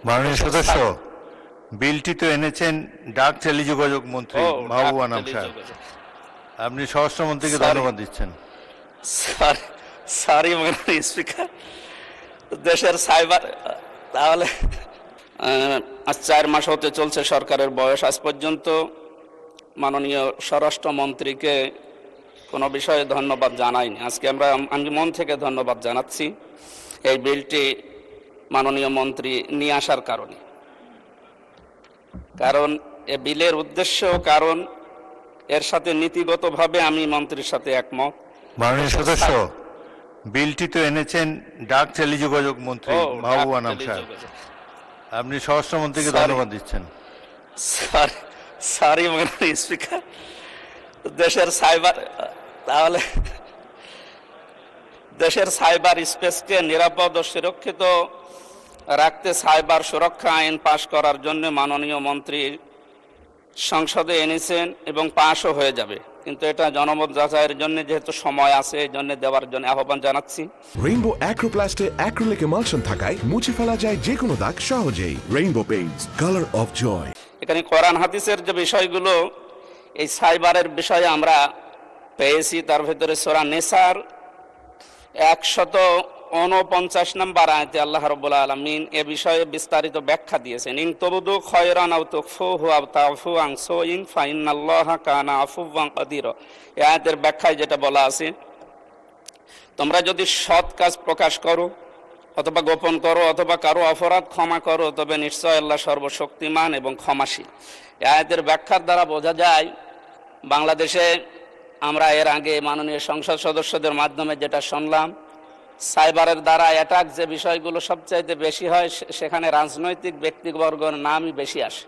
মাননীয় সদস্য, বিলটি তো এনেছেন ডাক টেলিযোগাযোগ মন্ত্রী মাহবুব আনাম সাহেব। আপনি স্বরাষ্ট্রমন্ত্রীকে ধন্যবাদ দিচ্ছেন। সরি মাননীয় স্পিকার, দেশের সাইবার তাহলে আজ 4 মাস হতে চলছে সরকারের বয়স। আজ পর্যন্ত মাননীয় স্বরাষ্ট্রমন্ত্রীকে কোনো বিষয়ে ধন্যবাদ জানাইনি। আজকে আমি মন থেকে ধন্যবাদ জানাচ্ছি এই বিলটি মাননীয় মন্ত্রী নিয়ে আসার কারণে। কারণ এ বিলের উদ্দেশ্য, কারণ এর সাথে নীতিগতভাবে আমি মন্ত্রীর সাথে একমত। মাননীয় সদস্য, বিলটি তো এনেছেন ডাক টেলিযোগাযোগ মন্ত্রী মাহবুব আনাম সাহেব। আপনি স্বরাষ্ট্রমন্ত্রীকে ধন্যবাদ দিচ্ছেন। সরি মাননীয় স্পিকার, দেশের সাইবার তাহলে দেশের সাইবার স্পেসকে নিরাপদ ও সুরক্ষিত রাখতে সাইবার সুরক্ষা আইন পাশ করার জন্য মাননীয় মন্ত্রী সংসদে এনেছেন এবং পাশও হয়ে যাবে, কিন্তু এটা জনমত যাচাইয়ের জন্য যেহেতু সময় আছে, এই জন্য দেওয়ার জন্য আহ্বান জানাচ্ছি। রেইনবো অ্যাক্রোপ্লাস্টে অ্যাক্রিলিক এমালশন থাকায় মুছে ফেলা যায় যে কোনো দাগ সহজেই। Rainbow paints, colour of joy. এখানে কোরআন হাদিসের যে বিষয়গুলো এই সাইবারের বিষয়ে আমরা পেয়েছি, তার ভিতরে সূরা নিসার 149 নম্বর আয়াতে আল্লাহ রাব্বুল আলামিন এ বিষয়ে বিস্তারিত ব্যাখ্যা দিয়েছেন। ইন তুবদু খায়রান আও তুখফুহু আও তাফু আন সুইন ফাইনাল্লাহা কানা আফুওয়ান কাদিরা। এই আয়াতের ব্যাখ্যায় যেটা বলা আছে, তোমরা যদি সৎ কাজ প্রকাশ করো অথবা গোপন করো অথবা কারো অপরাধ ক্ষমা করো, তবে নিশ্চয় আল্লাহ সর্বশক্তিমান এবং ক্ষমাশীল। এই আয়াতের ব্যাখ্যার দ্বারা বোঝা যায় বাংলাদেশে আমরা এর আগে মাননীয় সংসদ সদস্যদের মাধ্যমে যেটা শুনলাম, সাইবারের দ্বারা অ্যাটাক যে বিষয়গুলো সবচাইতে বেশি হয়, সেখানে রাজনৈতিক ব্যক্তিবর্গের নামই বেশি আসে।